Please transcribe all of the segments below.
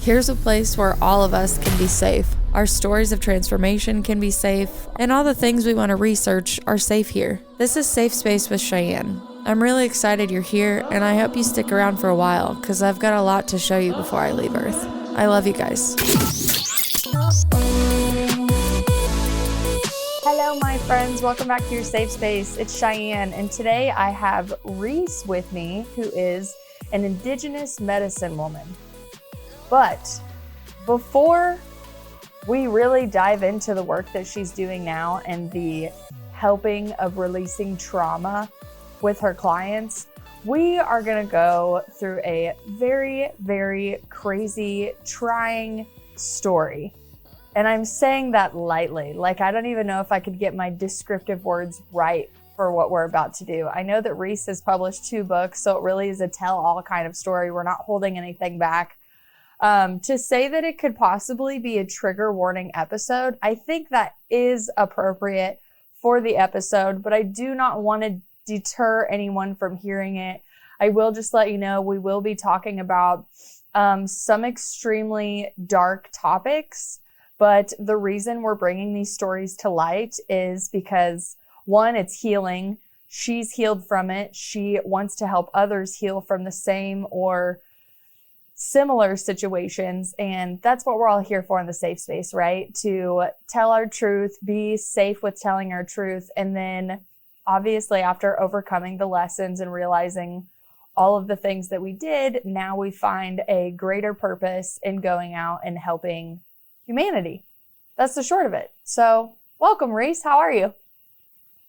Here's a place where all of us can be safe. Our stories of transformation can be safe, and all the things we want to research are safe here. This is Safe Space with Cheyenne. I'm really excited you're here, and I hope you stick around for a while, because I've got a lot to show you before I leave Earth. I love you guys. Hello, my friends. Welcome back to your safe space. It's Cheyenne, and today I have Reese with me, who is an Indigenous medicine woman. But before we really dive into the work that she's doing now and the helping of releasing trauma with her clients, we are going to go through a very, very crazy, trying story. And I'm saying that lightly. Like, I don't even know if I could get my descriptive words right for what we're about to do. I know that Reese has published 2 books, so it really is a tell-all kind of story. We're not holding anything back. To say that it could possibly be a trigger warning episode, I think that is appropriate for the episode, but I do not want to deter anyone from hearing it. I will just let you know we will be talking about some extremely dark topics, but the reason we're bringing these stories to light is because, one, it's healing. She's healed from it. She wants to help others heal from the same or similar situations, and that's what we're all here for in the safe space, right? To tell our truth, be safe with telling our truth, and then obviously after overcoming the lessons and realizing all of the things that we did, now we find a greater purpose in going out and helping humanity. That's the short of it. So welcome, Reese. How are you?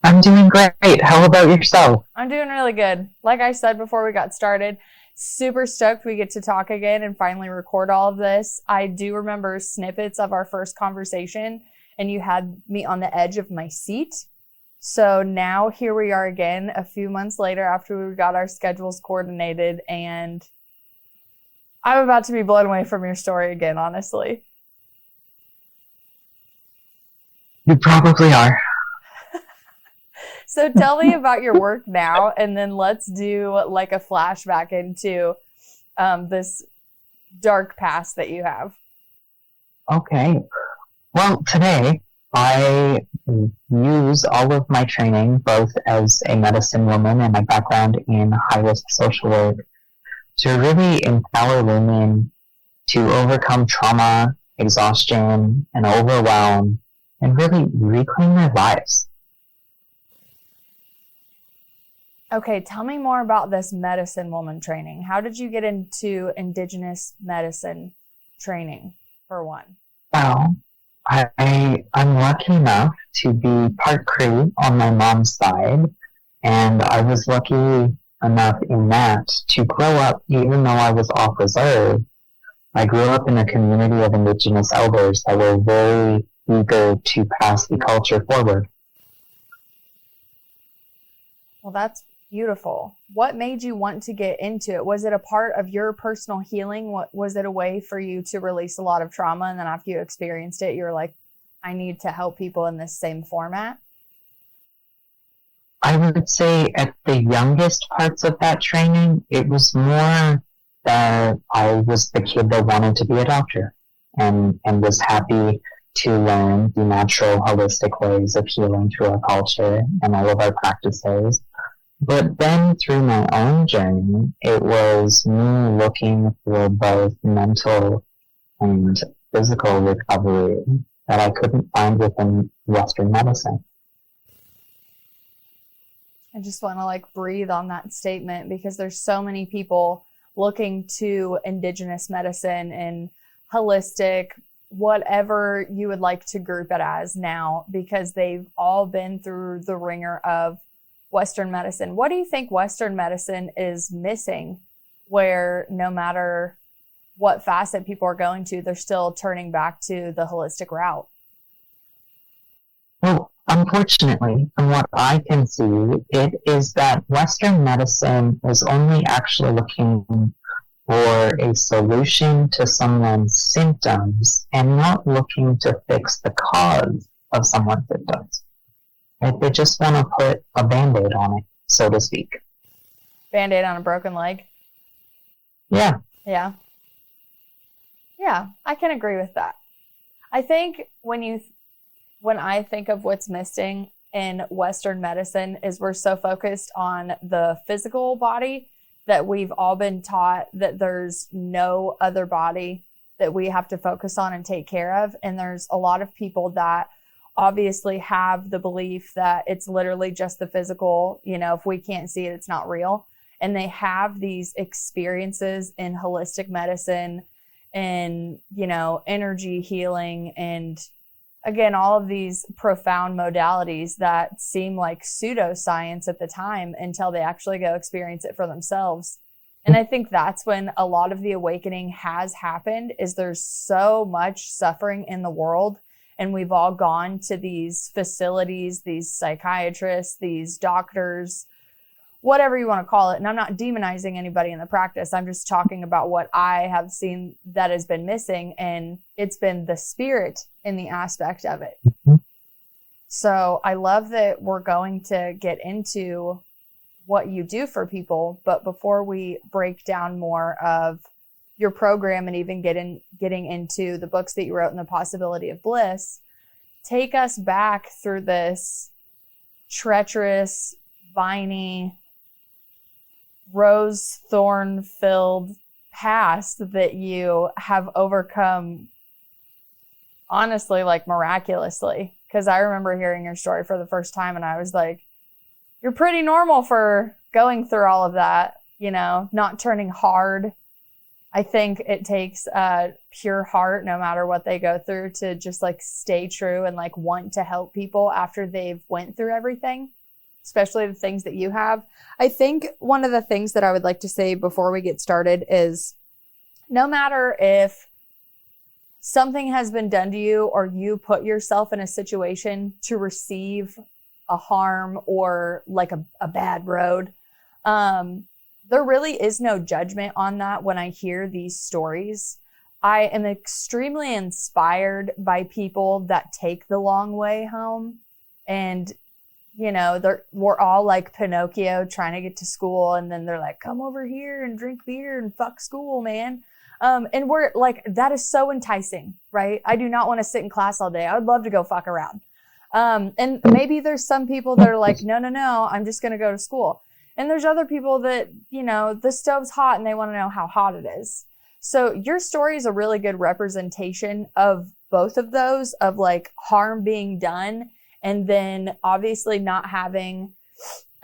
I'm doing great. How about yourself? I'm doing really good. Like I said before we got started, super stoked we get to talk again and finally record all of this. I do remember snippets of our first conversation, and you had me on the edge of my seat. So now here we are again a few months later after we got our schedules coordinated, and I'm about to be blown away from your story again, honestly. You probably are. So tell me about your work now, and then let's do like a flashback into this dark past that you have. Okay. Well, today I use all of my training, both as a medicine woman and my background in high-risk social work, to really empower women to overcome trauma, exhaustion, and overwhelm, and really reclaim their lives. Okay, tell me more about this medicine woman training. How did you get into Indigenous medicine training, for one? Well, I'm lucky enough to be part Cree on my mom's side, and I was lucky enough in that to grow up, even though I was off reserve. I grew up in a community of Indigenous elders that were very eager to pass the culture forward. Well, that's beautiful. What made you want to get into it? Was it a part of your personal healing? Was it a way for you to release a lot of trauma, and then after you experienced it, you were like, I need to help people in this same format? I would say at the youngest parts of that training, it was more that I was the kid that wanted to be a doctor and was happy to learn the natural, holistic ways of healing through our culture and all of our practices. But then through my own journey, it was me looking for both mental and physical recovery that I couldn't find within Western medicine. I just want to breathe on that statement, because there's so many people looking to Indigenous medicine and holistic, whatever you would like to group it as now, because they've all been through the ringer of Western medicine. What do you think Western medicine is missing, where no matter what facet people are going to, they're still turning back to the holistic route? Well, unfortunately, from what I can see, it is that Western medicine is only actually looking for a solution to someone's symptoms and not looking to fix the cause of someone's symptoms. They just want to put a Band-Aid on it, so to speak. Band-Aid on a broken leg? Yeah. Yeah. Yeah, I can agree with that. I think when I think of what's missing in Western medicine is we're so focused on the physical body that we've all been taught that there's no other body that we have to focus on and take care of. And there's a lot of people that obviously have the belief that it's literally just the physical, if we can't see it, it's not real. And they have these experiences in holistic medicine and, energy healing and, again, all of these profound modalities that seem like pseudoscience at the time until they actually go experience it for themselves. And I think that's when a lot of the awakening has happened, is there's so much suffering in the world. And we've all gone to these facilities, these psychiatrists, these doctors, whatever you want to call it. And I'm not demonizing anybody in the practice. I'm just talking about what I have seen that has been missing. And it's been the spirit in the aspect of it. Mm-hmm. So I love that we're going to get into what you do for people. But before we break down more of your program and even getting into the books that you wrote and the possibility of bliss, take us back through this treacherous, viney, rose thorn filled past that you have overcome, honestly, like miraculously. Because I remember hearing your story for the first time and I was like, you're pretty normal for going through all of that, not turning hard. I think it takes a pure heart, no matter what they go through, to just like stay true and like want to help people after they've went through everything, especially the things that you have. I think one of the things that I would like to say before we get started is no matter if something has been done to you or you put yourself in a situation to receive a harm or like a bad road, there really is no judgment on that. When I hear these stories, I am extremely inspired by people that take the long way home. And, we're all like Pinocchio trying to get to school. And then they're like, come over here and drink beer and fuck school, man. And we're like, that is so enticing, right? I do not want to sit in class all day. I would love to go fuck around. And maybe there's some people that are like, no, I'm just going to go to school. And there's other people that, the stove's hot and they want to know how hot it is. So your story is a really good representation of both of those, of like harm being done and then obviously not having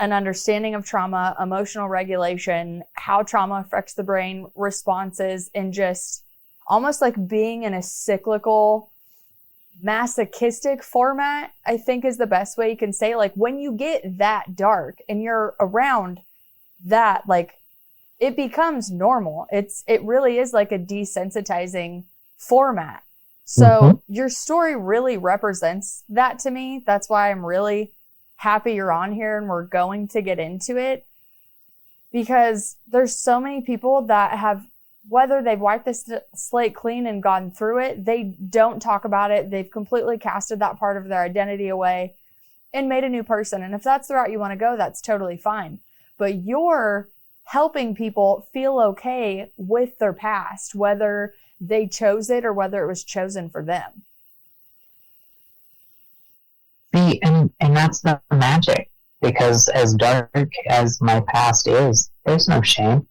an understanding of trauma, emotional regulation, how trauma affects the brain responses, and just almost like being in a cyclical, masochistic format, I think is the best way you can say. Like when you get that dark and you're around that, like it becomes normal. It really is like a desensitizing format. So your story really represents that to me. That's why I'm really happy you're on here and we're going to get into it, because there's so many people that have, whether they've wiped the slate clean and gone through it, they don't talk about it. They've completely casted that part of their identity away and made a new person. And if that's the route you want to go, that's totally fine. But you're helping people feel okay with their past, whether they chose it or whether it was chosen for them. See, and that's the magic, because as dark as my past is, there's no shame.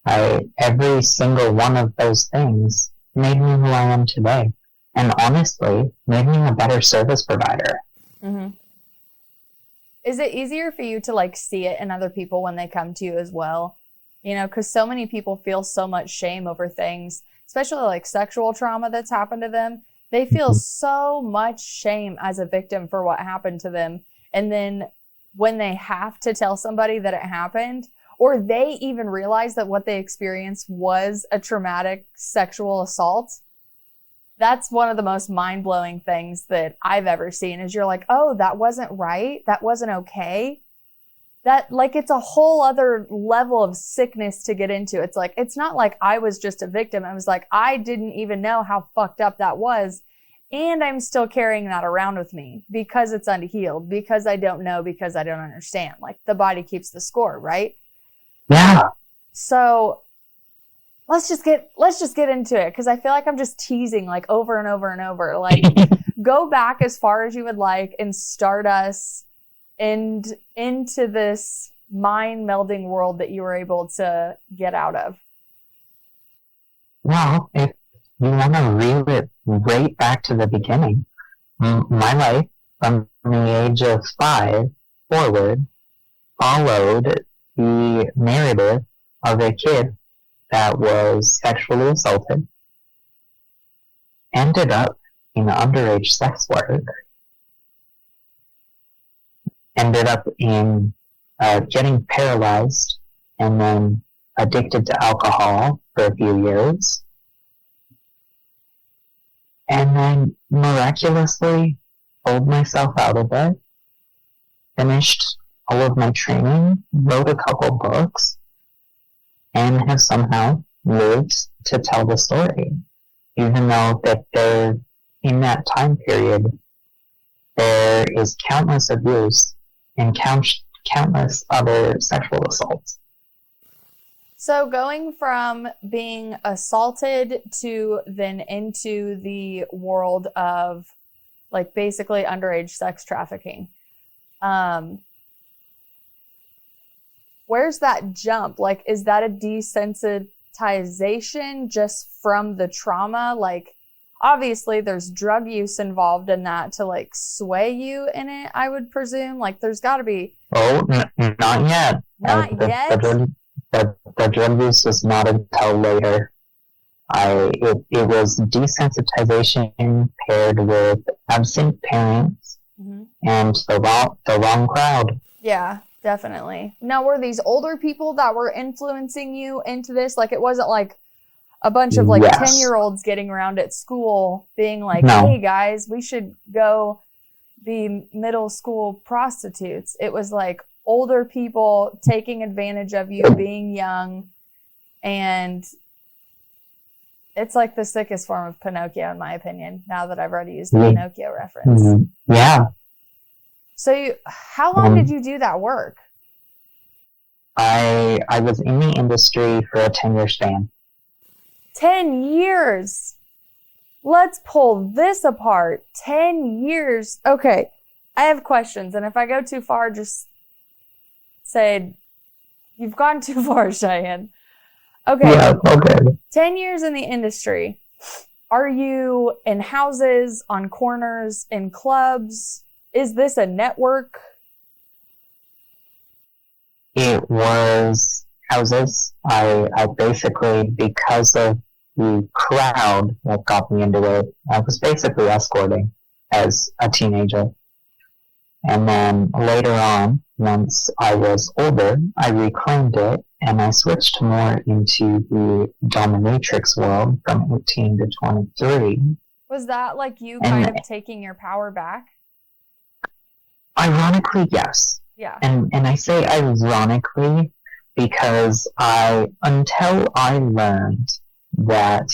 Every single one of those things made me who I am today, and honestly, made me a better service provider. Mm-hmm. Is it easier for you to like see it in other people when they come to you as well? Because so many people feel so much shame over things, especially like sexual trauma that's happened to them. They feel so much shame as a victim for what happened to them. And then when they have to tell somebody that it happened, or they even realize that what they experienced was a traumatic sexual assault, that's one of the most mind-blowing things that I've ever seen, is you're like, oh, that wasn't right. That wasn't okay. That, like, it's a whole other level of sickness to get into. It's like, it's not like I was just a victim. I was like, I didn't even know how fucked up that was. And I'm still carrying that around with me because it's unhealed, because I don't know, because I don't understand. Like, the body keeps the score, right? Yeah. So let's just get into it, because I feel like I'm just teasing like over and over and over. Like, go back as far as you would like and start us into this mind melding world that you were able to get out of. Well, if you want to reel it right back to the beginning, my life from the age of 5 forward followed the narrative of a kid that was sexually assaulted, ended up in underage sex work, ended up in getting paralyzed, and then addicted to alcohol for a few years, and then miraculously pulled myself out of it, finished all of my training, wrote a couple books, and have somehow lived to tell the story. Even though that there, in that time period, there is countless abuse and countless other sexual assaults. So going from being assaulted to then into the world of like basically underage sex trafficking, where's that jump? Like, is that a desensitization just from the trauma? Like, obviously there's drug use involved in that to like sway you in it, I would presume. Like, there's got to be. Oh, not yet. Not yet? The drug use was not until later. It was desensitization paired with absent parents and the wrong crowd. Yeah, definitely. Now, were these older people that were influencing you into this? Like, it wasn't like a bunch of like 10-year-olds getting around at school being like, hey guys, we should go be middle school prostitutes. It was like older people taking advantage of you, being young, and it's like the sickest form of Pinocchio, in my opinion, now that I've already used the Pinocchio reference. Yeah. So how long did you do that work? I was in the industry for a 10-year span. 10 years. Let's pull this apart. 10 years. Okay, I have questions, and if I go too far, just say, you've gone too far, Cheyenne. Okay. Yeah, okay. 10 years in the industry. Are you in houses, on corners, in clubs? Is this a network? It was houses. I basically, because of the crowd that got me into it, I was basically escorting as a teenager. And then later on, once I was older, I reclaimed it and I switched more into the dominatrix world from 18 to 23. Was that like you kind of taking your power back? Ironically, yes. Yeah. And I say ironically because until I learned that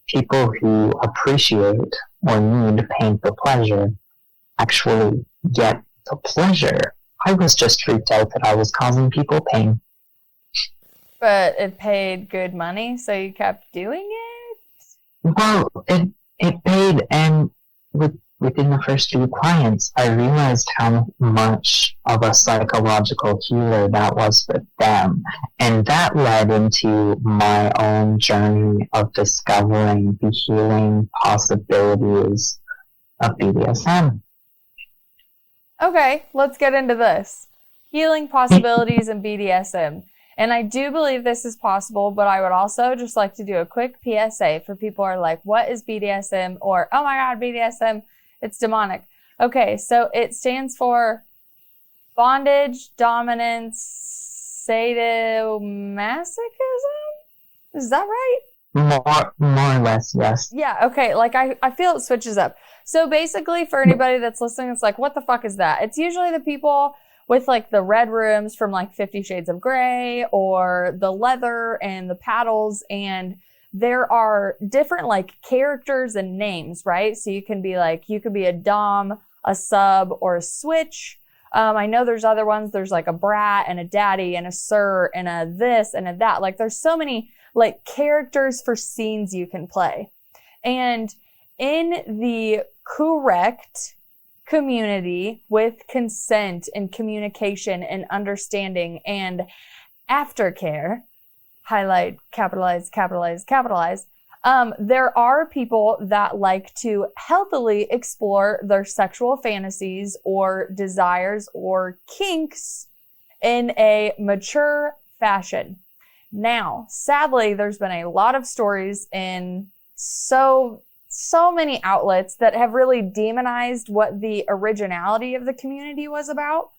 people who appreciate or need pain for pleasure actually get the pleasure, I was just freaked out that I was causing people pain. But it paid good money, so you kept doing it? Well, it paid, and within the first few clients, I realized how much of a psychological healer that was for them. And that led into my own journey of discovering the healing possibilities of BDSM. Okay, let's get into this. Healing possibilities in BDSM. And I do believe this is possible, but I would also just like to do a quick PSA for people who are like, what is BDSM? Or, oh my God, BDSM, it's demonic. Okay, so it stands for bondage, dominance, sadomasochism? Is that right? More or less, yes. Yeah, okay, like I feel it switches up. So basically for anybody that's listening, it's like, what the fuck is that? It's usually the people with like the red rooms from like 50 Shades of Grey, or the leather and the paddles, and there are different like characters and names, right? So you can be like, you could be a dom, a sub, or a switch. I know there's other ones. There's like a brat and a daddy and a sir and a this and a that. Like there's so many like characters for scenes you can play. And in the correct community with consent and communication and understanding and aftercare, highlight, capitalize, capitalize, capitalize, there are people that like to healthily explore their sexual fantasies or desires or kinks in a mature fashion. Now, sadly, there's been a lot of stories in so many outlets that have really demonized what the originality of the community was about,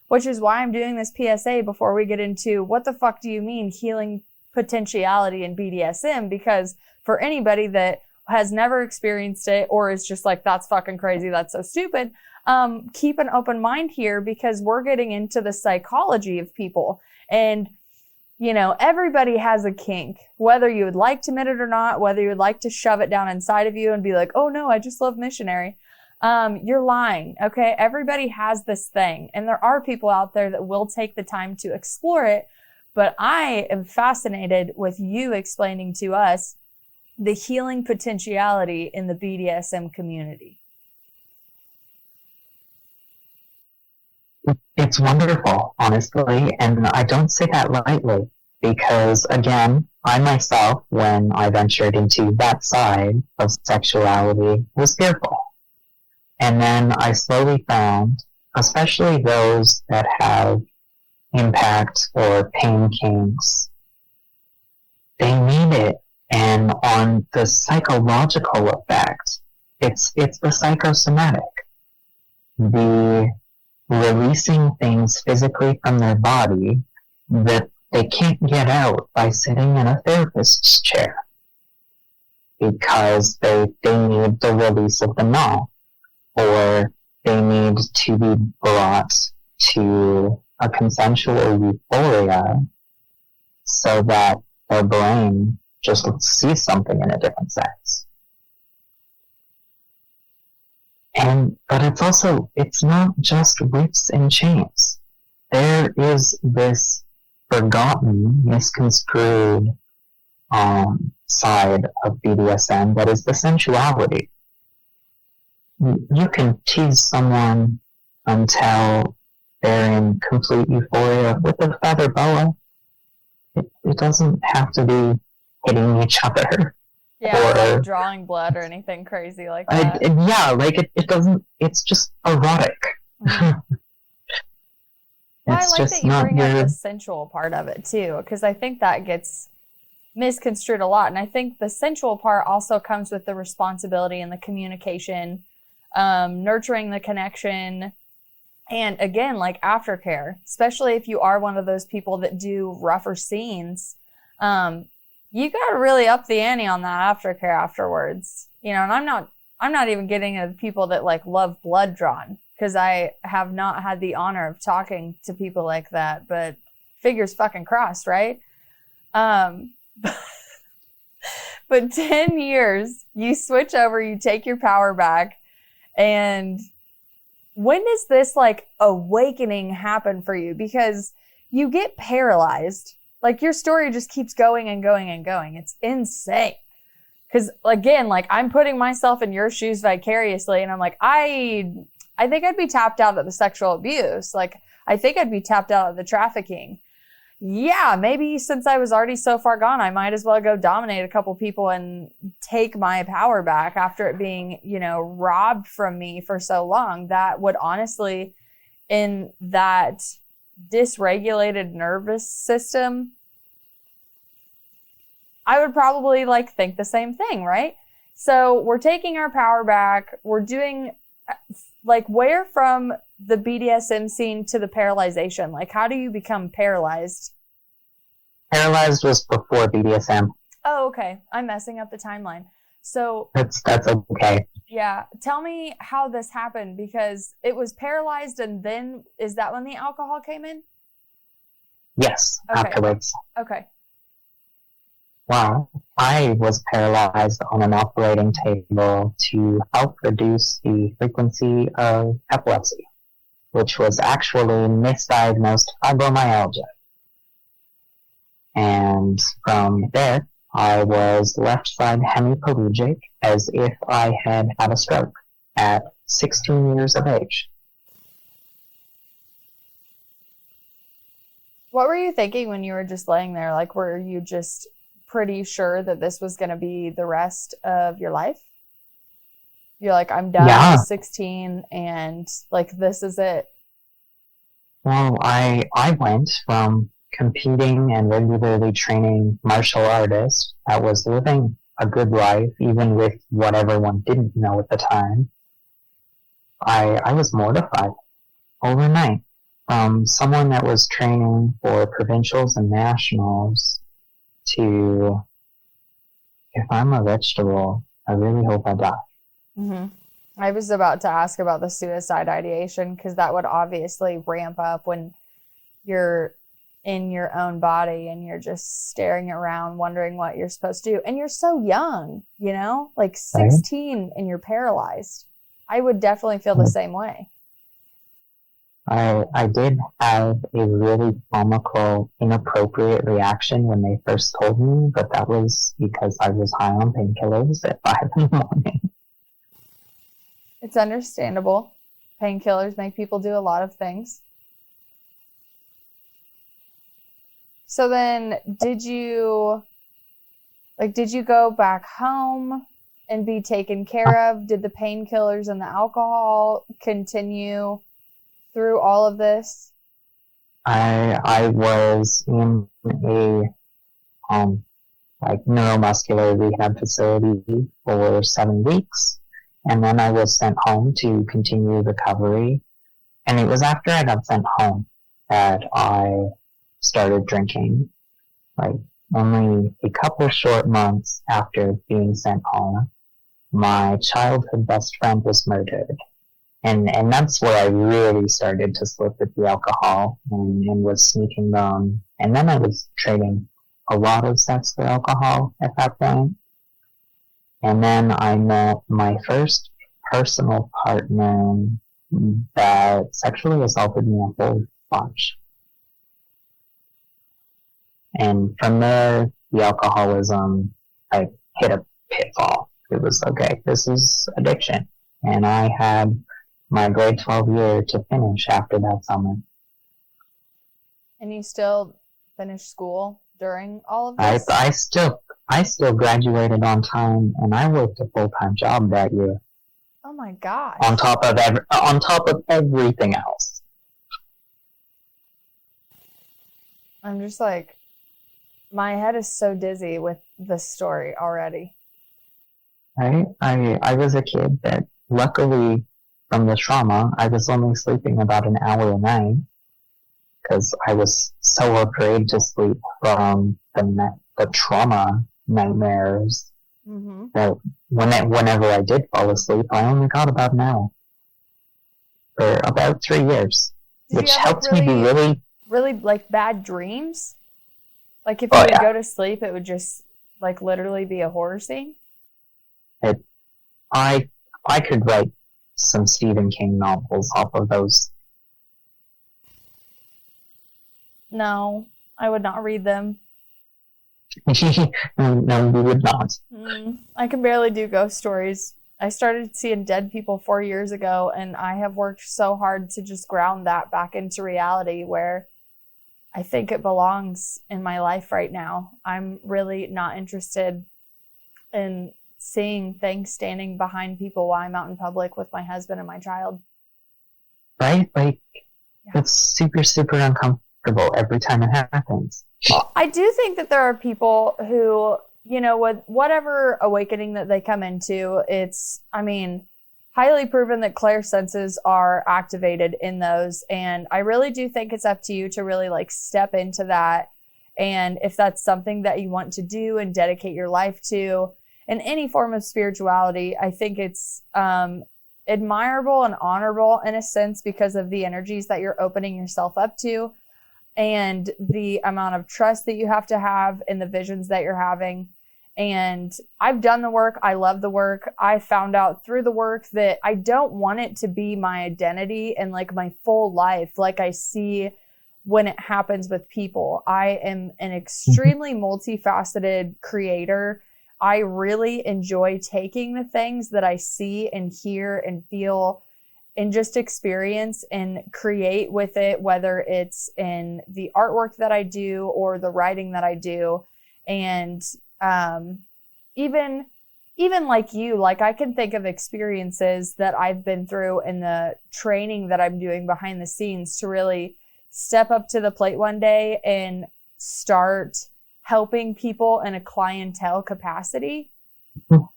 which is why I'm doing this PSA before we get into what the fuck do you mean healing potentiality in BDSM, because for anybody that has never experienced it or is just like, that's fucking crazy, that's so stupid, keep an open mind here, because we're getting into the psychology of people. And, you know, everybody has a kink, whether you would like to admit it or not, whether you would like to shove it down inside of you and be like, oh no, I just love missionary. You're lying, okay? Everybody has this thing, and there are people out there that will take the time to explore it. But I am fascinated with you explaining to us the healing potentiality in the BDSM community. It's wonderful, honestly, and I don't say that lightly, because again, I myself, when I ventured into that side of sexuality, was fearful. And then I slowly found, especially those that have impact or pain kinks, they need it. And on the psychological effect, it's the psychosomatic, the releasing things physically from their body that they can't get out by sitting in a therapist's chair, because they need the release of the now, or they need to be brought to a consensual euphoria so that their brain just sees something in a different sense. But it's not just whips and chains. There is this forgotten, misconstrued side of BDSM that is the sensuality. You can tease someone until they're in complete euphoria with a feather boa. It doesn't have to be hitting each other. Yeah, or like drawing blood or anything crazy like that. It doesn't, it's just erotic. Mm-hmm. Well, I like that you bring up the sensual part of it too, because I think that gets misconstrued a lot. And I think the sensual part also comes with the responsibility and the communication, nurturing the connection, and again, like aftercare, especially if you are one of those people that do rougher scenes. You got to really up the ante on that aftercare afterwards, you know. And I'm not even getting into the people that like love blood drawn, because I have not had the honor of talking to people like that, but fingers fucking crossed, right? But 10 years, you switch over, you take your power back, and when does this like awakening happen for you? Because you get paralyzed. Like, your story just keeps going and going and going. It's insane. Because, again, like, I'm putting myself in your shoes vicariously, and I'm like, I think I'd be tapped out of the sexual abuse. Like, I think I'd be tapped out of the trafficking. Yeah, maybe since I was already so far gone, I might as well go dominate a couple people and take my power back after it being, you know, robbed from me for so long. That would honestly, in that dysregulated nervous system, I would probably like think the same thing, right? So we're taking our power back. We're doing like, where from the BDSM scene to the paralyzation? Like, how do you become paralyzed? Paralyzed was before BDSM. Oh, okay. I'm messing up the timeline. So that's okay. Yeah. Tell me how this happened, because it was paralyzed, and then is that when the alcohol came in? Yes, okay. Afterwards. Okay. Well, I was paralyzed on an operating table to help reduce the frequency of epilepsy, which was actually misdiagnosed fibromyalgia. And from there, I was left side hemiplegic as if I had had a stroke at 16 years of age. What were you thinking when you were just laying there? Like, were you just pretty sure that this was going to be the rest of your life? You're like, I'm done. Yeah. I was 16 and like, this is it. Well, I went from competing and regularly training martial artist that was living a good life, even with what everyone didn't know at the time. I was mortified overnight. From someone that was training for provincials and nationals to, if I'm a vegetable, I really hope I die. Mm-hmm. I was about to ask about the suicide ideation because that would obviously ramp up when you're in your own body and you're just staring around wondering what you're supposed to do. And you're so young, you know, like 16 and you're paralyzed. I would definitely feel the same way. I did have a really comical, inappropriate reaction when they first told me, but that was because I was high on painkillers at 5 in the morning. It's understandable. Painkillers make people do a lot of things. So then did you go back home and be taken care of? Did the painkillers and the alcohol continue through all of this? I was in a neuromuscular rehab facility for 7 weeks, and then I was sent home to continue recovery. And it was after I got sent home that I started drinking, like only a couple short months after being sent home. My childhood best friend was murdered. And that's where I really started to slip with the alcohol and was sneaking them. And then I was trading a lot of sex for alcohol at that point. And then I met my first personal partner that sexually assaulted me a whole bunch. And from there, the alcoholism, I hit a pitfall. It was, okay, this is addiction. And I had my grade 12 year to finish after that summer. And you still finished school during all of this? I still graduated on time, and I worked a full-time job that year. Oh my gosh. On top of everything else. I'm just like, my head is so dizzy with this story already. Right? I was a kid that, luckily, from the trauma, I was only sleeping about an hour a night because I was so afraid to sleep from the trauma nightmares that whenever I did fall asleep, I only got about an hour for about 3 years, which helped me be really like bad dreams. Like if you would go to sleep, it would just like literally be a horror scene. I could write some Stephen King novels off of those. No, I would not read them. No, you would not. I can barely do ghost stories. I started seeing dead people 4 years ago, and I have worked so hard to just ground that back into reality where I think it belongs in my life right now. I'm really not interested in seeing things standing behind people while I'm out in public with my husband and my child. Right? Like, it's super, super uncomfortable every time it happens. Well, I do think that there are people who, you know, with whatever awakening that they come into, it's, I mean, highly proven that clairsenses are activated in those. And I really do think it's up to you to really like step into that. And if that's something that you want to do and dedicate your life to, in any form of spirituality, I think it's admirable and honorable in a sense because of the energies that you're opening yourself up to and the amount of trust that you have to have in the visions that you're having. And I've done the work. I love the work. I found out through the work that I don't want it to be my identity and like my full life. Like I see when it happens with people. I am an extremely multifaceted creator. I really enjoy taking the things that I see and hear and feel and just experience and create with it, whether it's in the artwork that I do or the writing that I do. And even like you, like I can think of experiences that I've been through in the training that I'm doing behind the scenes to really step up to the plate one day and start helping people in a clientele capacity.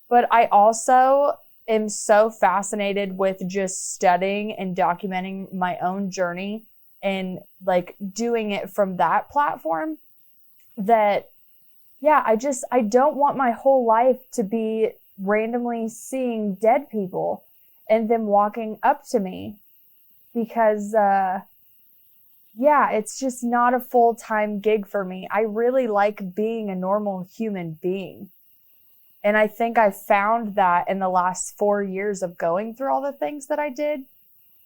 But I also am so fascinated with just studying and documenting my own journey and like doing it from that platform that, yeah, I don't want my whole life to be randomly seeing dead people and them walking up to me because, yeah, it's just not a full-time gig for me. I really like being a normal human being. And I think I found that in the last 4 years of going through all the things that I did.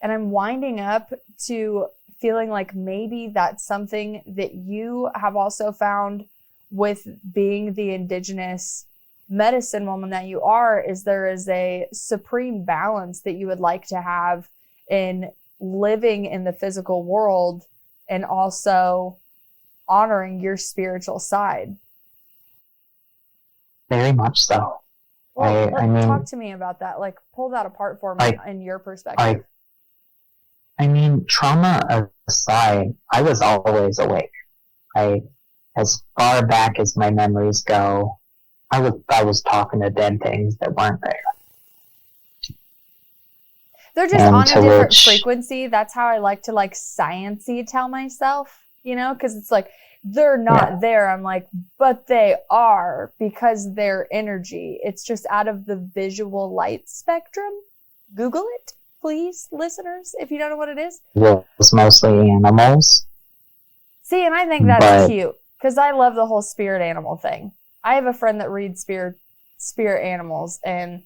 And I'm winding up to feeling like maybe that's something that you have also found with being the indigenous medicine woman that you are, is there is a supreme balance that you would like to have in living in the physical world and also honoring your spiritual side. Very much so. Well, I mean, talk to me about that. Like, pull that apart for me in your perspective. I mean, trauma aside, I was always awake. As far back as my memories go, I was talking to dead things that weren't there. They're just on a different frequency. That's how I like to like science-y tell myself, you know, because it's like, they're not there. I'm like, but they are, because they're energy. It's just out of the visual light spectrum. Google it, please, listeners, if you don't know what it is. Yeah, it's mostly animals. See, and I think that's cute, because I love the whole spirit animal thing. I have a friend that reads spirit animals, and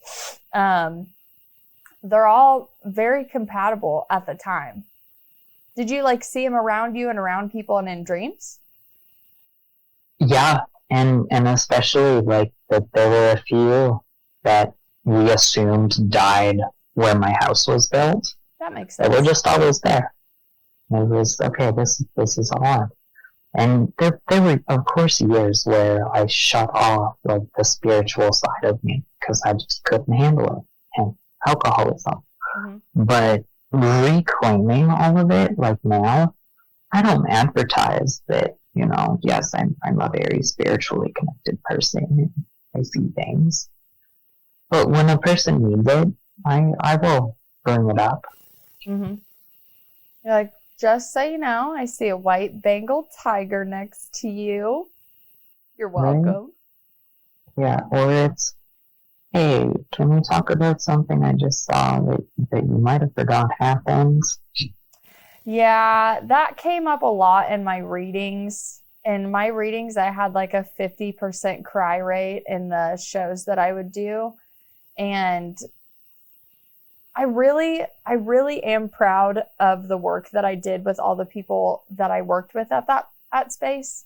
they're all very compatible at the time. Did you like see them around you and around people and in dreams? Yeah, and especially like that there were a few that we assumed died where my house was built. That makes sense. They were just always there. It was, okay, this is odd. And there were, of course, years where I shut off like the spiritual side of me because I just couldn't handle it. And alcoholism. Mm-hmm. But reclaiming all of it, like now, I don't advertise that, you know, yes, I'm a very spiritually connected person and I see things. But when a person needs it, I will bring it up. Mm-hmm. You're like, just so you know, I see a white Bengal tiger next to you. You're welcome. Right? Yeah, or it's, hey, can we talk about something I just saw that you might have forgot happened? Yeah, that came up a lot in my readings. In my readings, I had like a 50% cry rate in the shows that I would do. And I really am proud of the work that I did with all the people that I worked with at Space,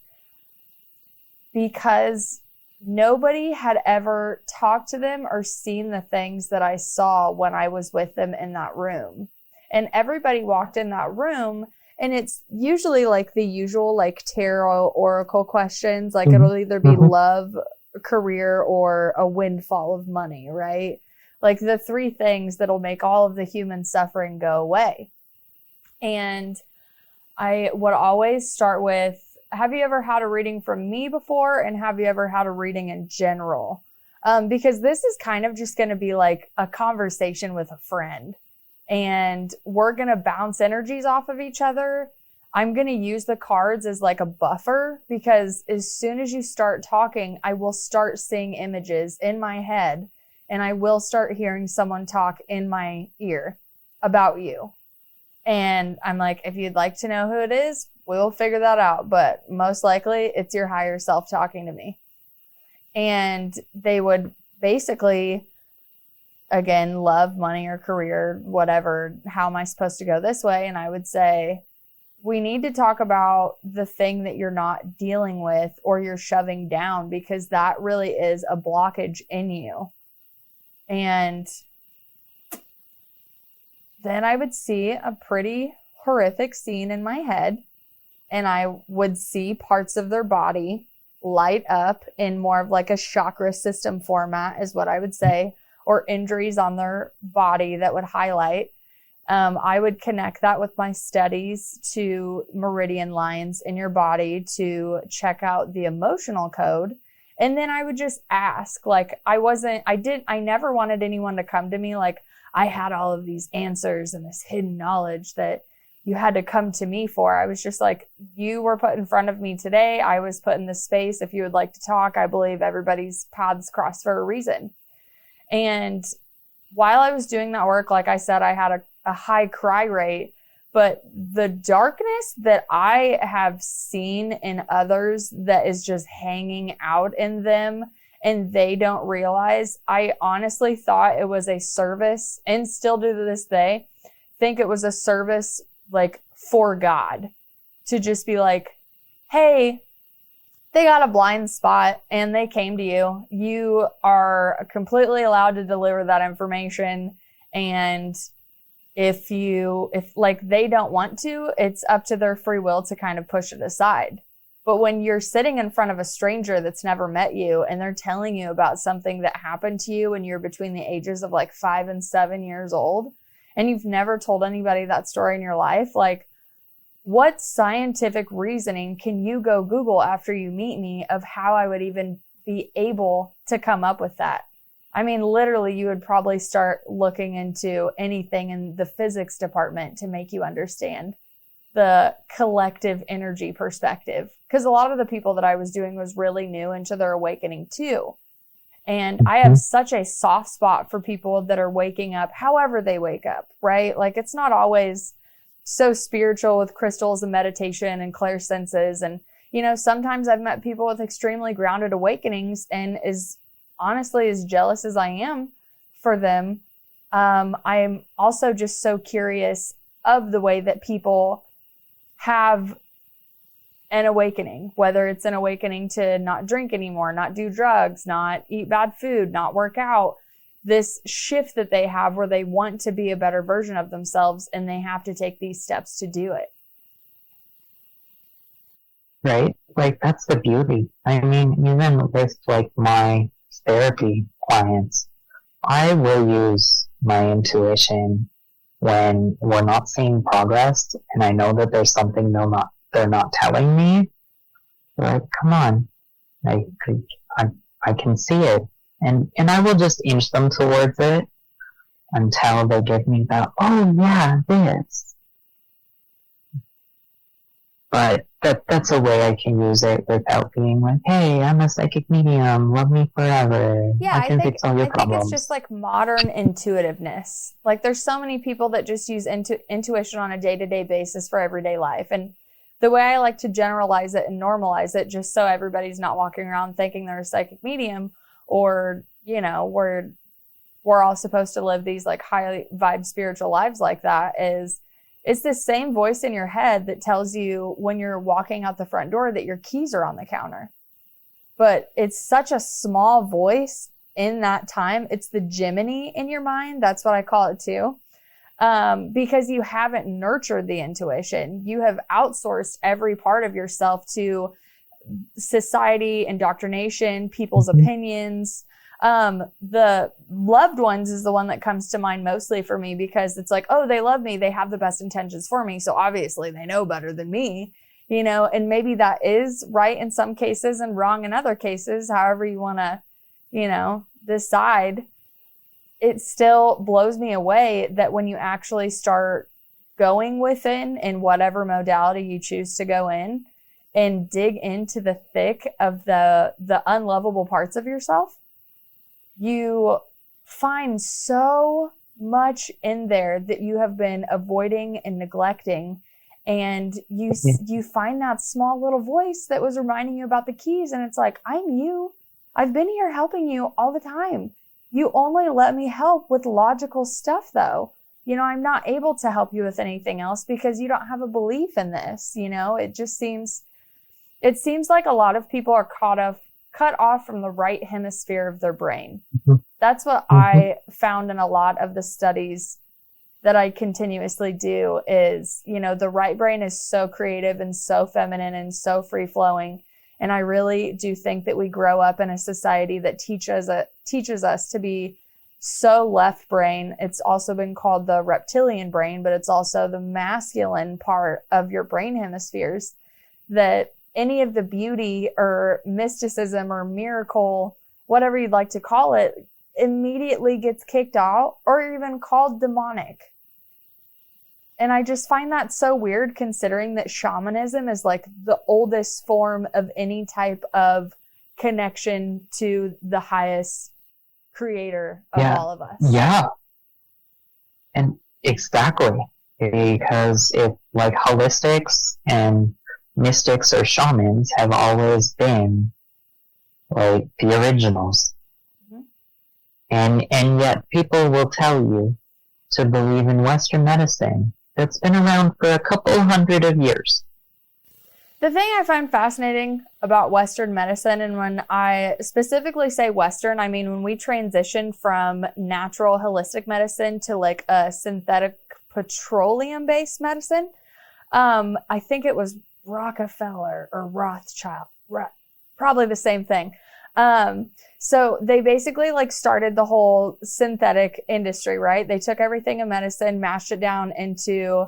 because nobody had ever talked to them or seen the things that I saw when I was with them in that room. And everybody walked in that room, and it's usually like the usual like tarot oracle questions. Like it'll either be love, career, or a windfall of money, right? Like the three things that'll make all of the human suffering go away. And I would always start with, have you ever had a reading from me before? And have you ever had a reading in general? Because this is kind of just going to be like a conversation with a friend. And we're going to bounce energies off of each other. I'm going to use the cards as like a buffer, because as soon as you start talking, I will start seeing images in my head, and I will start hearing someone talk in my ear about you. And I'm like, if you'd like to know who it is, we'll figure that out. But most likely it's your higher self talking to me. And they would basically, again, love, money, or career, whatever. How am I supposed to go this way? And I would say, we need to talk about the thing that you're not dealing with or you're shoving down, because that really is a blockage in you. And then I would see a pretty horrific scene in my head, and I would see parts of their body light up in more of like a chakra system format, is what I would say, or injuries on their body that would highlight. I would connect that with my studies to meridian lines in your body to check out the emotional code. And then I would just ask, like, I never wanted anyone to come to me like I had all of these answers and this hidden knowledge that you had to come to me for. I was just like, you were put in front of me today. I was put in this space. If you would like to talk, I believe everybody's paths cross for a reason. And while I was doing that work, like I said, I had a high cry rate, but the darkness that I have seen in others that is just hanging out in them and they don't realize, I honestly thought it was a service, and still do to this day, think it was a service like for God, to just be like, hey, they got a blind spot and they came to you. You are completely allowed to deliver that information. And if like they don't want to, it's up to their free will to kind of push it aside. But when you're sitting in front of a stranger that's never met you and they're telling you about something that happened to you when you're between the ages of like 5 and 7 years old, and you've never told anybody that story in your life, like, what scientific reasoning can you go Google after you meet me of how I would even be able to come up with that? I mean, literally, you would probably start looking into anything in the physics department to make you understand the collective energy perspective. Because a lot of the people that I was doing was really new into their awakening too. And I have such a soft spot for people that are waking up however they wake up, right? Like, it's not always so spiritual with crystals and meditation and clairsenses. And, you know, sometimes I've met people with extremely grounded awakenings, and honestly, as jealous as I am for them, I am also just so curious of the way that people have an awakening, whether it's an awakening to not drink anymore, not do drugs, not eat bad food, not work out. This shift that they have where they want to be a better version of themselves, and they have to take these steps to do it. Right? Like, that's the beauty. I mean, even with like my therapy clients, I will use my intuition when we're not seeing progress and I know that there's something they're not telling me. Like, come on, I can see it, and I will just inch them towards it until they give me that, oh yeah, this. But that's a way I can use it without being like, hey, I'm a psychic medium, love me forever. Yeah, I can fix all your problems. I think it's just like modern intuitiveness. Like, there's so many people that just use intuition on a day-to-day basis for everyday life. And the way I like to generalize it and normalize it, just so everybody's not walking around thinking they're a psychic medium, or, you know, we're all supposed to live these like high vibe spiritual lives like that, is it's the same voice in your head that tells you when you're walking out the front door that your keys are on the counter. But it's such a small voice in that time. It's the Gemini in your mind. That's what I call it too. Because you haven't nurtured the intuition. You have outsourced every part of yourself to society, indoctrination, people's opinions. The loved ones is the one that comes to mind mostly for me, because it's like, oh, they love me. They have the best intentions for me. So obviously they know better than me, you know, and maybe that is right in some cases and wrong in other cases, however you want to, you know, decide. It still blows me away that when you actually start going within in whatever modality you choose to go in and dig into the thick of the unlovable parts of yourself, you find so much in there that you have been avoiding and neglecting. And you find that small little voice that was reminding you about the keys. And it's like, I'm you. I've been here helping you all the time. You only let me help with logical stuff, though. I'm not able to help you with anything else because you don't have a belief in this. It seems like a lot of people are cut off from the right hemisphere of their brain. Mhm. That's what I found in a lot of the studies that I continuously do is, the right brain is so creative and so feminine and so free flowing. And I really do think that we grow up in a society that teaches us to be so left brain. It's also been called the reptilian brain, but it's also the masculine part of your brain hemispheres, that any of the beauty or mysticism or miracle, whatever you'd like to call it, immediately gets kicked out or even called demonic. And I just find that so weird, considering that shamanism is like the oldest form of any type of connection to the highest creator of all of us. Yeah. And exactly. Because if like holistics and mystics or shamans have always been like the originals. And yet people will tell you to believe in Western medicine that's been around for a couple hundred of years. The thing I find fascinating about Western medicine, and when I specifically say Western, I mean when we transition from natural holistic medicine to like a synthetic petroleum-based medicine, I think it was Rockefeller or Rothschild, probably the same thing. So they basically like started the whole synthetic industry, right? They took everything in medicine, mashed it down into,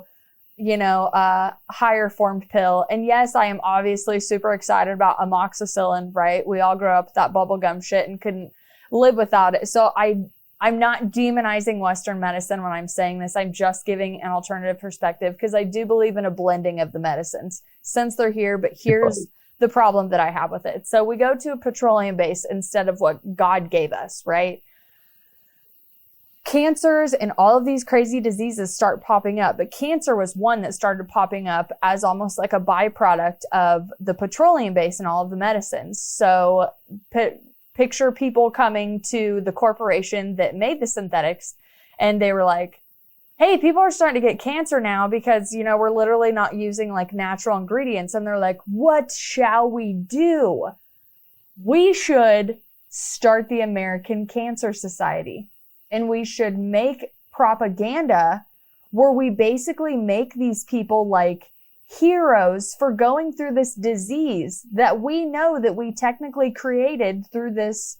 a higher formed pill. And yes, I am obviously super excited about amoxicillin, right? We all grew up with that bubblegum shit and couldn't live without it. So I'm not demonizing Western medicine when I'm saying this. I'm just giving an alternative perspective because I do believe in a blending of the medicines since they're here. But here's the problem that I have with it. So we go to a petroleum base instead of what God gave us, right? Cancers and all of these crazy diseases start popping up, but cancer was one that started popping up as almost like a byproduct of the petroleum base and all of the medicines. So picture people coming to the corporation that made the synthetics and they were like, hey, people are starting to get cancer now because, we're literally not using like natural ingredients. And they're like, what shall we do? We should start the American Cancer Society. And we should make propaganda where we basically make these people like heroes for going through this disease that we know that we technically created through this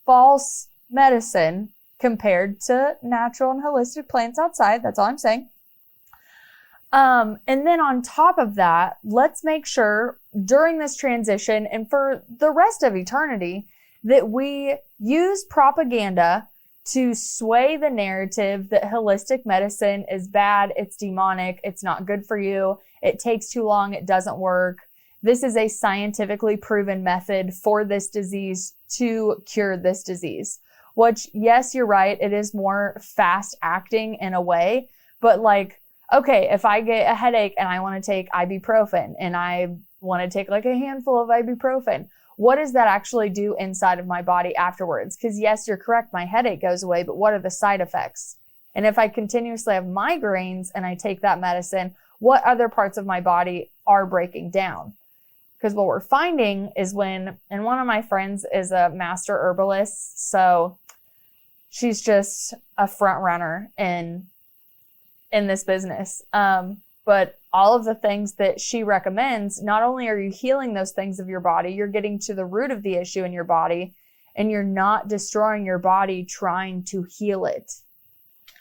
false medicine compared to natural and holistic plants outside. That's all I'm saying. And then on top of that, let's make sure during this transition and for the rest of eternity that we use propaganda to sway the narrative that holistic medicine is bad, it's demonic, it's not good for you, it takes too long, it doesn't work. This is a scientifically proven method for this disease to cure this disease. Which, yes, you're right, it is more fast acting in a way, but like, okay, if I get a headache and I want to take ibuprofen and I want to take like a handful of ibuprofen, what does that actually do inside of my body afterwards? Because yes, you're correct, my headache goes away, but what are the side effects? And if I continuously have migraines and I take that medicine, what other parts of my body are breaking down? Because what we're finding is and one of my friends is a master herbalist, so she's just a front runner in this business. But all of the things that she recommends, not only are you healing those things of your body, you're getting to the root of the issue in your body, and you're not destroying your body trying to heal it.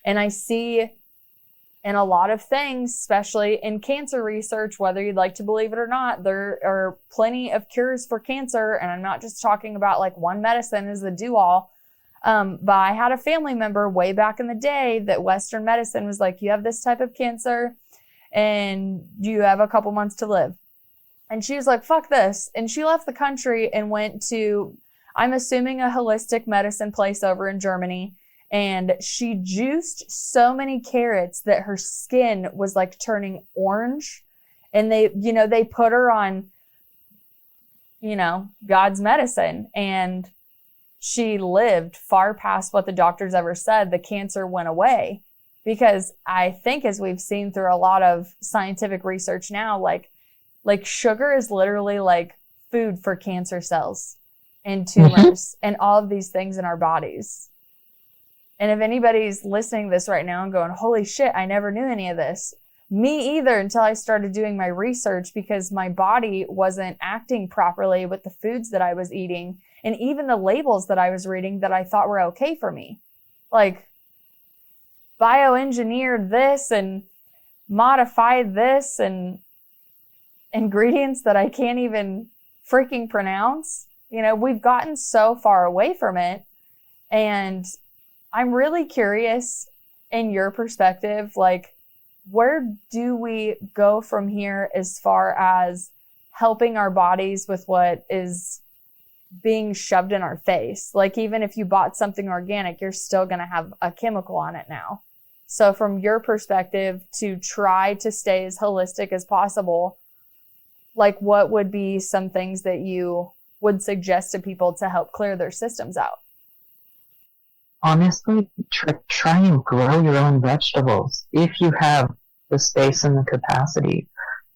And I see in a lot of things, especially in cancer research, whether you'd like to believe it or not, there are plenty of cures for cancer. And I'm not just talking about like one medicine is the do-all. But I had a family member way back in the day that Western medicine was like, you have this type of cancer and you have a couple months to live. And she was like, fuck this. And she left the country and went to, I'm assuming, a holistic medicine place over in Germany. And she juiced so many carrots that her skin was like turning orange. And they put her on, God's medicine. And she lived far past what the doctors ever said. The cancer went away because I think, as we've seen through a lot of scientific research now, like sugar is literally like food for cancer cells and tumors and all of these things in our bodies. And if anybody's listening to this right now and going, holy shit, I never knew any of this. Me either, until I started doing my research, because my body wasn't acting properly with the foods that I was eating and even the labels that I was reading that I thought were okay for me. Like, bioengineered this and modified this and ingredients that I can't even freaking pronounce. You know, we've gotten so far away from it. And I'm really curious, in your perspective, like, where do we go from here as far as helping our bodies with what is being shoved in our face? Like, even if you bought something organic, you're still going to have a chemical on it now. So from your perspective, to try to stay as holistic as possible, like, what would be some things that you would suggest to people to help clear their systems out? Honestly, try and grow your own vegetables if you have the space and the capacity.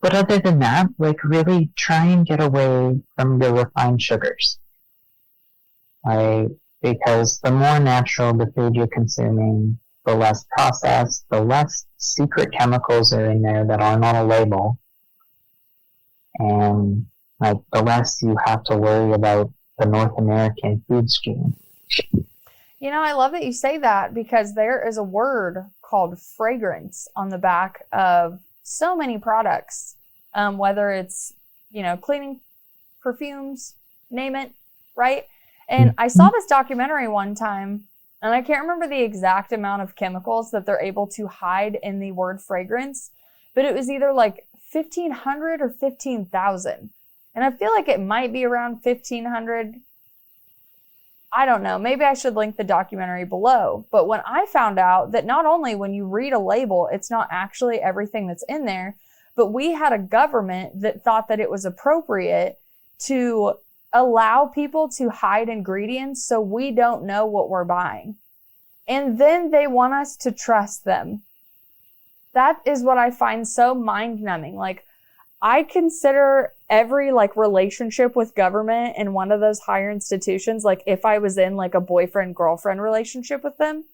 But other than that, like, really try and get away from the refined sugars. Because the more natural the food you're consuming, the less processed, the less secret chemicals are in there that aren't on a label. And like, the less you have to worry about the North American food scheme. You know, I love that you say that, because there is a word called fragrance on the back of so many products, whether it's, you know, cleaning, perfumes, name it, right? And I saw this documentary one time, and I can't remember the exact amount of chemicals that they're able to hide in the word fragrance, but it was either like 1,500 or 15,000. And I feel like it might be around 1,500. I don't know. Maybe I should link the documentary below. But when I found out that not only when you read a label, it's not actually everything that's in there, but we had a government that thought that it was appropriate to allow people to hide ingredients so we don't know what we're buying. And then they want us to trust them. That is what I find so mind-numbing. Like, I consider every like relationship with government in one of those higher institutions, like if I was in like a boyfriend-girlfriend relationship with them.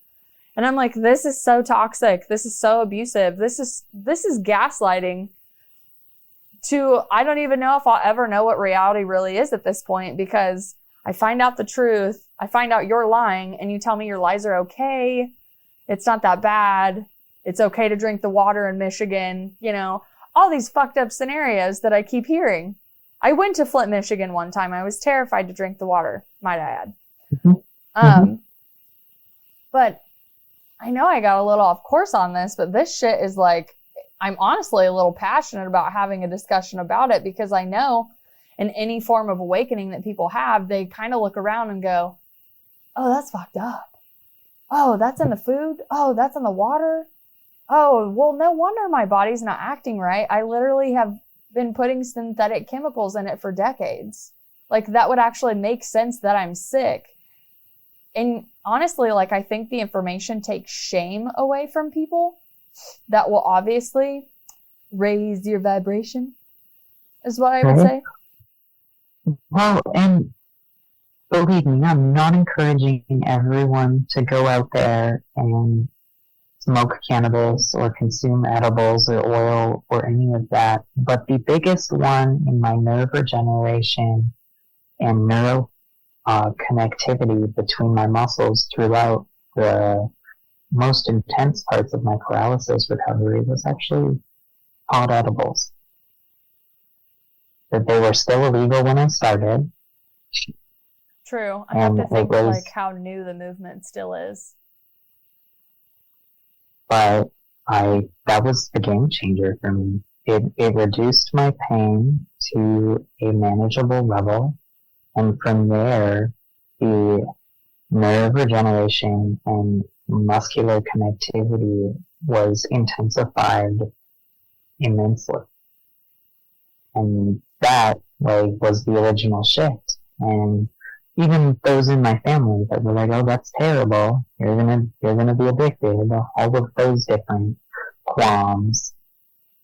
And I'm like, this is so toxic. This is so abusive. This is gaslighting to, I don't even know if I'll ever know what reality really is at this point, because I find out the truth. I find out you're lying and you tell me your lies are okay. It's not that bad. It's okay to drink the water in Michigan, you know. All these fucked up scenarios that I keep hearing. I went to Flint, Michigan one time. I was terrified to drink the water, might I add. But I know I got a little off course on this, but this shit is like, I'm honestly a little passionate about having a discussion about it, because I know in any form of awakening that people have, they kind of look around and go, oh, that's fucked up. Oh, that's in the food. Oh, that's in the water. Oh, well, no wonder my body's not acting right. I literally have been putting synthetic chemicals in it for decades. Like, that would actually make sense that I'm sick. And honestly, like, I think the information takes shame away from people. That will obviously raise your vibration, is what I would say. Well, and believe me, I'm not encouraging everyone to go out there and smoke cannabis or consume edibles or oil or any of that. But the biggest one in my nerve regeneration and neuro connectivity between my muscles throughout the most intense parts of my paralysis recovery was actually pod edibles. That they were still illegal when I started. True. I have to think like how new the movement still is. But that was the game changer for me. It reduced my pain to a manageable level, and from there, the nerve regeneration and muscular connectivity was intensified immensely. And that was the original shift. And even those in my family that were like, "Oh, that's terrible. You're gonna be addicted." All of those different qualms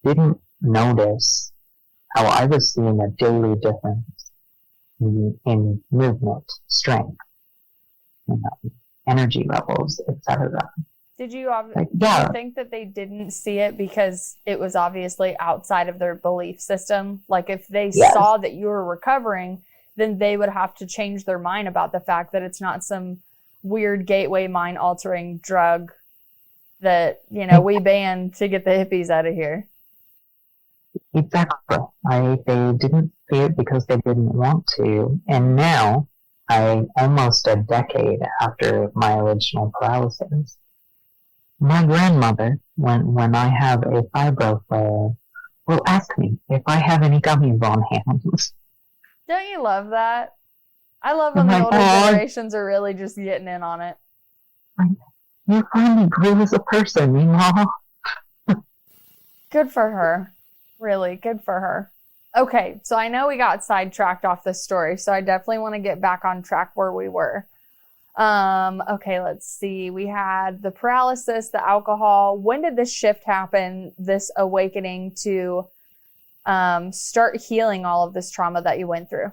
didn't notice how I was seeing a daily difference in movement, strength, you know, energy levels, etc. Did you Like, do you yeah, think that they didn't see it because it was obviously outside of their belief system? Like if they yes, saw that you were recovering, then they would have to change their mind about the fact that it's not some weird gateway mind altering drug that, we banned to get the hippies out of here. exactly. They didn't see it because they didn't want to, and now, almost a decade after my original paralysis, my grandmother, when I have a fibro flare, will ask me if I have any gummies on hand. Don't you love that? I love I'm when the like, older "Oh, generations are really just getting in on it. you finally grew as a person, you know?" Good for her. Really, good for her. Okay, so I know we got sidetracked off this story, so I definitely want to get back on track where we were. Okay, let's see. We had the paralysis, the alcohol. When did this shift happen, this awakening to start healing all of this trauma that you went through?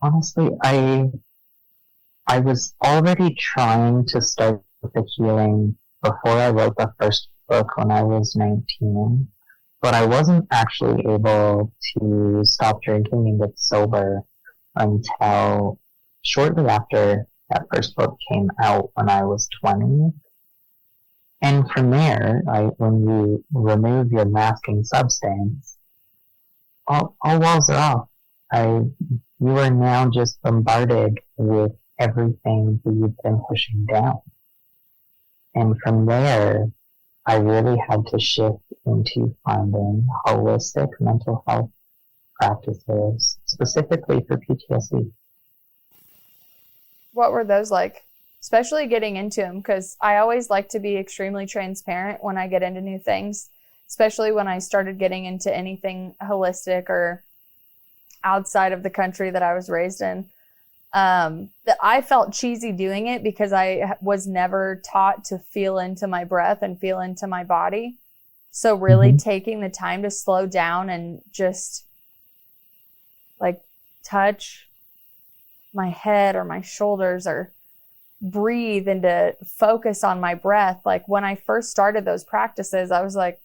Honestly, I was already trying to start the healing before I wrote the first book when I was 19, but I wasn't actually able to stop drinking and get sober until shortly after that first book came out when I was 20. And from there, when you remove your masking substance, all walls are off. You are now just bombarded with everything that you've been pushing down. And from there, I really had to shift into finding holistic mental health practices, specifically for PTSD. What were those like? Especially getting into them, because I always like to be extremely transparent when I get into new things, especially when I started getting into anything holistic or outside of the country that I was raised in. That I felt cheesy doing it because I was never taught to feel into my breath and feel into my body. So really taking the time to slow down and just like touch my head or my shoulders or breathe and to focus on my breath. Like when I first started those practices, I was like,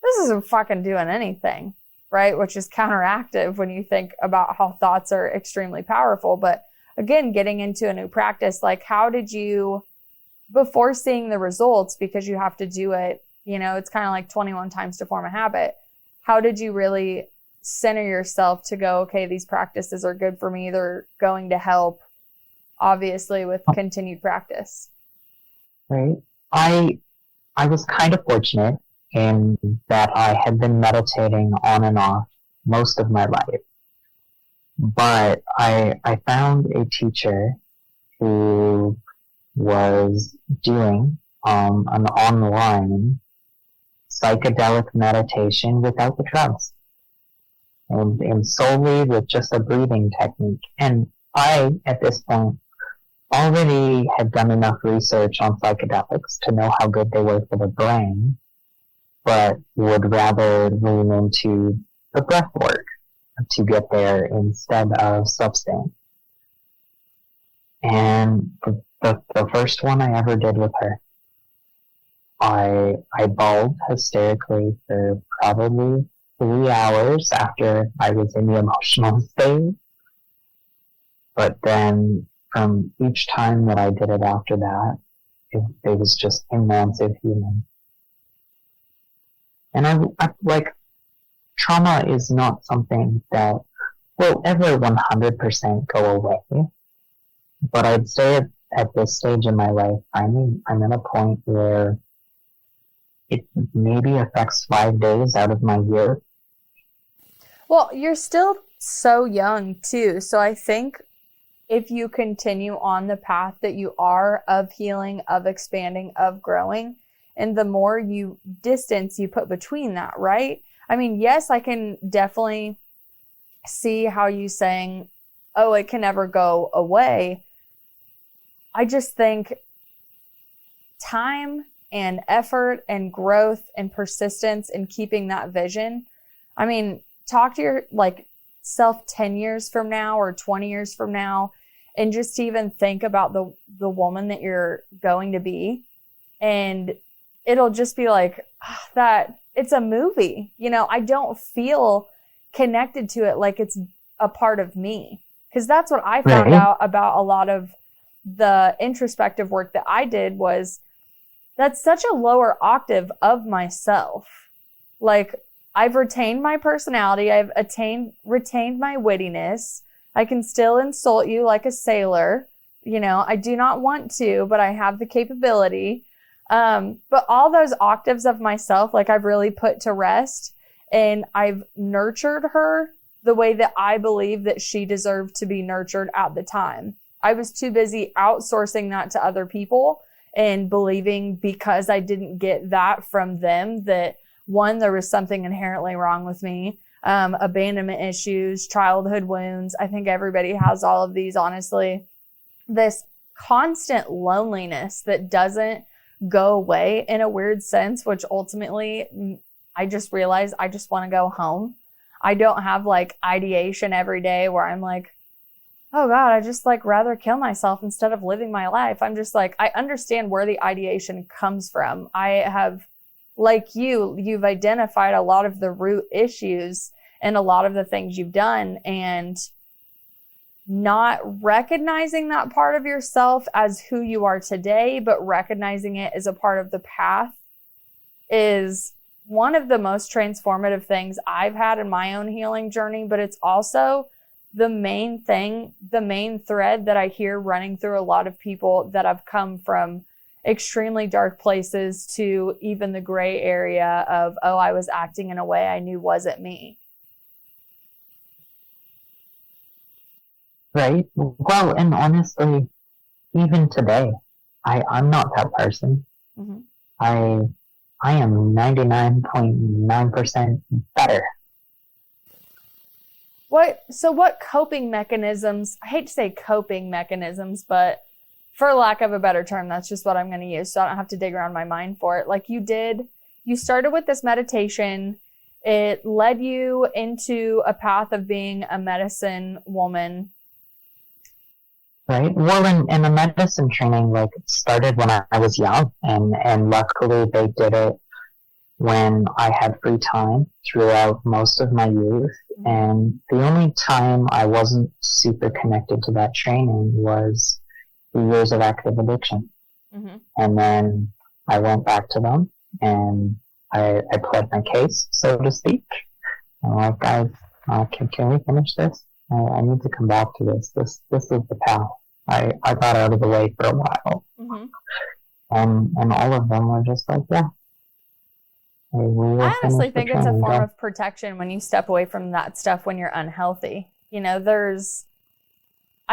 this isn't fucking doing anything, right? Which is counteractive when you think about how thoughts are extremely powerful. But again, getting into a new practice, like how did you, before seeing the results, because you have to do it, it's kind of like 21 times to form a habit. How did you really center yourself to go, okay, these practices are good for me. They're going to help, obviously, with continued practice. Right. I was kind of fortunate in that I had been meditating on and off most of my life. But I found a teacher who was doing an online psychedelic meditation without the drugs and solely with just a breathing technique. And I, at this point, already had done enough research on psychedelics to know how good they were for the brain, but would rather lean into the breath work to get there instead of substance. And the first one I ever did with her, I bawled hysterically for probably 3 hours after I was in the emotional state. But then from each time that I did it after that, it was just a massive healing. And I like, trauma is not something that will ever 100% go away. But I'd say at this stage in my life, I'm at a point where it maybe affects 5 days out of my year. Well, you're still so young too. So I think if you continue on the path that you are of healing, of expanding, of growing, and the more you distance you put between that, right? I mean, yes, I can definitely see how you saying, oh, it can never go away. I just think time and effort and growth and persistence in keeping that vision. I mean, talk to your self 10 years from now or 20 years from now, and just even think about the woman that you're going to be. And it'll just be like that. It's a movie. I don't feel connected to it like it's a part of me. Because that's what I found out about a lot of the introspective work that I did, was that's such a lower octave of myself. Like, I've retained my personality. I've retained my wittiness. I can still insult you like a sailor. I do not want to, but I have the capability. But all those octaves of myself, I've really put to rest, and I've nurtured her the way that I believe that she deserved to be nurtured at the time. I was too busy outsourcing that to other people and believing because I didn't get that from them that, one, there was something inherently wrong with me, abandonment issues, childhood wounds. I think everybody has all of these, honestly. This constant loneliness that doesn't go away in a weird sense, which ultimately I just realized I just want to go home. I don't have ideation every day where I'm like, oh God, I just rather kill myself instead of living my life. I'm just I understand where the ideation comes from. I have, you've identified a lot of the root issues and a lot of the things you've done, and not recognizing that part of yourself as who you are today, but recognizing it as a part of the path is one of the most transformative things I've had in my own healing journey. But it's also the main thread that I hear running through a lot of people that have come from extremely dark places to even the gray area of, oh, I was acting in a way I knew wasn't me. Right. Well, and honestly, even today, I'm not that person. Mm-hmm. I am 99.9% better. What coping mechanisms, I hate to say coping mechanisms, but for lack of a better term, that's just what I'm going to use, so I don't have to dig around my mind for it. You started with this meditation. It led you into a path of being a medicine woman. Right. Well, and the medicine training started when I was young, and luckily they did it when I had free time throughout most of my youth. And the only time I wasn't super connected to that training was the years of active addiction. Mm-hmm. And then I went back to them and I pled my case, so to speak. I'm guys, can we finish this? I need to come back to this. This is the path. I got out of the way for a while. Mm-hmm. And all of them were just yeah. I honestly think it's a form of protection when you step away from that stuff when you're unhealthy. I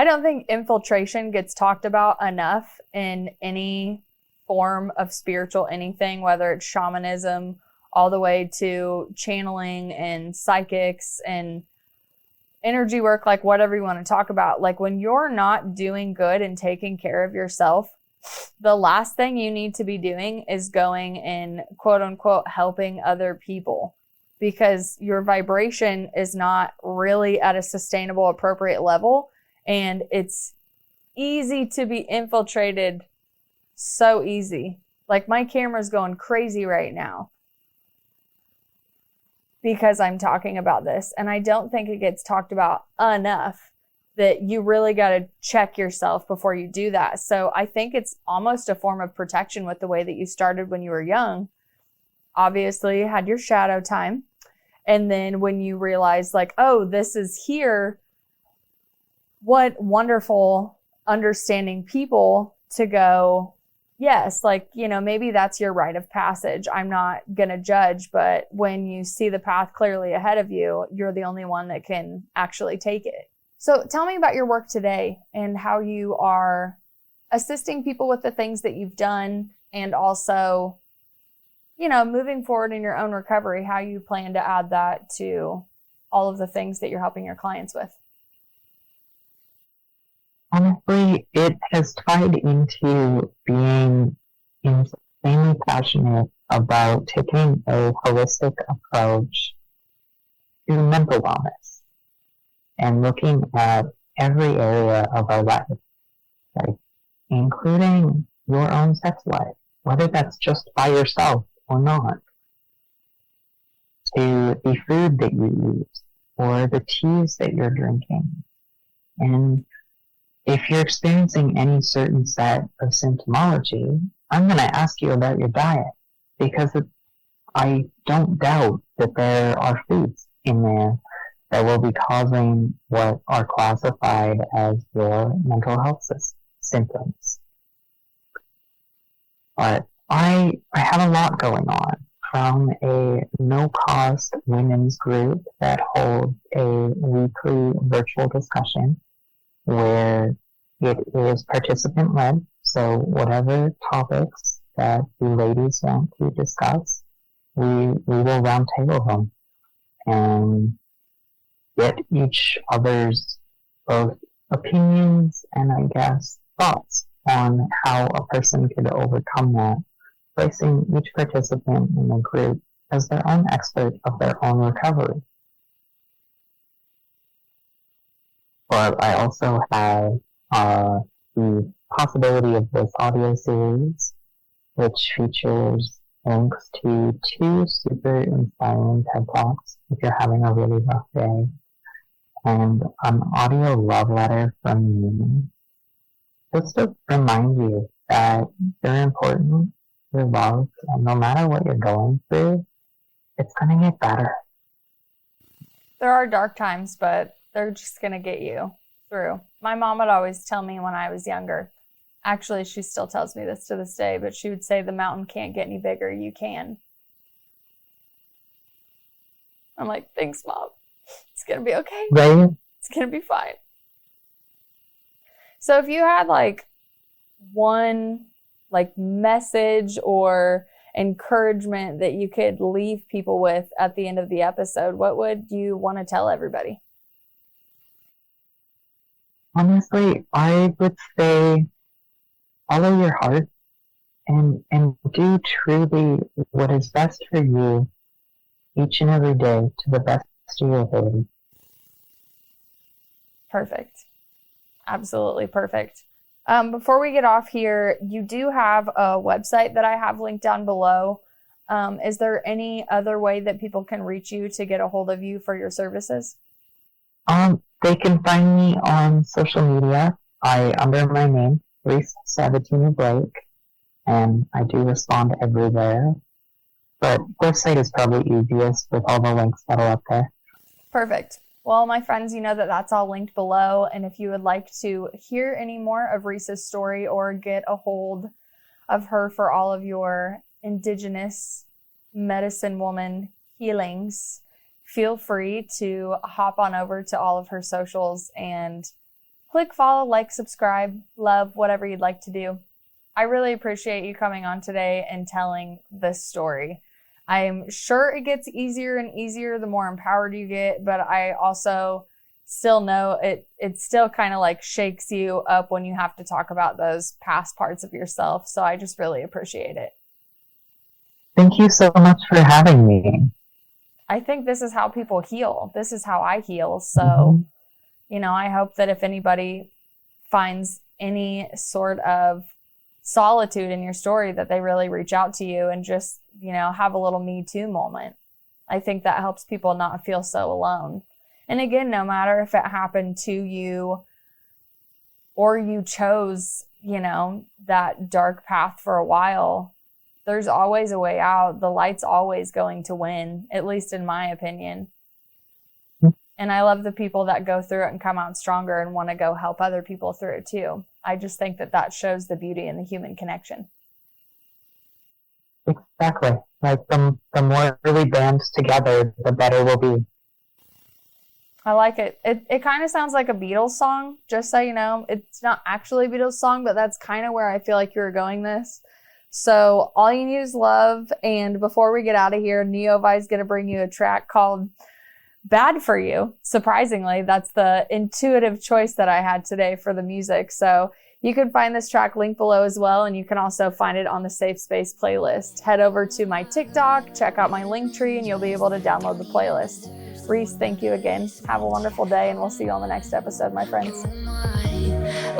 don't think infiltration gets talked about enough in any form of spiritual anything, whether it's shamanism all the way to channeling and psychics and energy work, whatever you want to talk about. When you're not doing good and taking care of yourself, the last thing you need to be doing is going and quote unquote helping other people, because your vibration is not really at a sustainable, appropriate level. And it's easy to be infiltrated. So easy. My camera's going crazy right now because I'm talking about this. And I don't think it gets talked about enough that you really got to check yourself before you do that. So I think it's almost a form of protection with the way that you started when you were young. Obviously, you had your shadow time. And then when you realize oh, this is here, what wonderful, understanding people to go, yes, maybe that's your rite of passage. I'm not going to judge, but when you see the path clearly ahead of you, you're the only one that can actually take it. So tell me about your work today and how you are assisting people with the things that you've done, and also, moving forward in your own recovery, how you plan to add that to all of the things that you're helping your clients with. Honestly, it has tied into being insanely passionate about taking a holistic approach to mental wellness and looking at every area of our life, like including your own sex life, whether that's just by yourself or not, to the food that you eat or the teas that you're drinking. And if you're experiencing any certain set of symptomology, I'm going to ask you about your diet because I don't doubt that there are foods in there that will be causing what are classified as your mental health symptoms. But I have a lot going on, from a no-cost women's group that holds a weekly virtual discussion where it is participant-led, so whatever topics that the ladies want to discuss, we will roundtable them and get each other's both opinions and, I guess, thoughts on how a person could overcome that, placing each participant in the group as their own expert of their own recovery. But I also have the possibility of this audio series, which features links to 2 super inspiring TED Talks if you're having a really rough day, and an audio love letter from me, just to remind you that you're important, you're loved, and no matter what you're going through, it's going to get better. There are dark times, but they're just going to get you through. My mom would always tell me when I was younger, actually she still tells me this to this day, but she would say the mountain can't get any bigger, you can. I'm like, thanks, Mom. It's going to be okay. Right? It's going to be fine. So if you had like one like message or encouragement that you could leave people with at the end of the episode, what would you want to tell everybody? Honestly, I would say follow your heart and do truly what is best for you each and every day to the best of your ability. Perfect. Absolutely perfect. Before we get off here, you do have a website that I have linked down below. Is there any other way that people can reach you to get a hold of you for your services? They can find me on social media. Under my name, Reese Sabatini Blake, and I do respond everywhere. But website is probably easiest with all the links that are up there. Perfect. Well, my friends, you know that that's all linked below. And if you would like to hear any more of Reese's story or get a hold of her for all of your Indigenous medicine woman healings, feel free to hop on over to all of her socials and click follow, like, subscribe, love, whatever you'd like to do. I really appreciate you coming on today and telling this story. I'm sure it gets easier and easier the more empowered you get, but I also still know it still kind of like shakes you up when you have to talk about those past parts of yourself. So I just really appreciate it. Thank you so much for having me. I think this is how people heal. This is how I heal. So, you know, I hope that if anybody finds any sort of solitude in your story, that they really reach out to you and just, you know, have a little Me Too moment. I think that helps people not feel so alone. And again, no matter if it happened to you or you chose, you know, that dark path for a while, there's always a way out. The light's always going to win, at least in my opinion. And I love the people that go through it and come out stronger and want to go help other people through it too. I just think that that shows the beauty in the human connection. Exactly. Like the more we band together, the better we'll be. I like it. It kind of sounds like a Beatles song, just so you know. It's not actually a Beatles song, but that's kind of where I feel like you were going this. So all you need is love. And before we get out of here, Neovaii is going to bring you a track called bad for you. Surprisingly, that's the intuitive choice that I had today for the music. So you can find this track linked below as well, and you can also find it on the Safe Space playlist. Head over to my TikTok, check out my link tree, and you'll be able to download the playlist. Reese, thank you again. Have a wonderful day, and we'll see you on the next episode, my friends.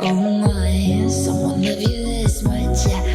Oh my, someone love you this much, yeah.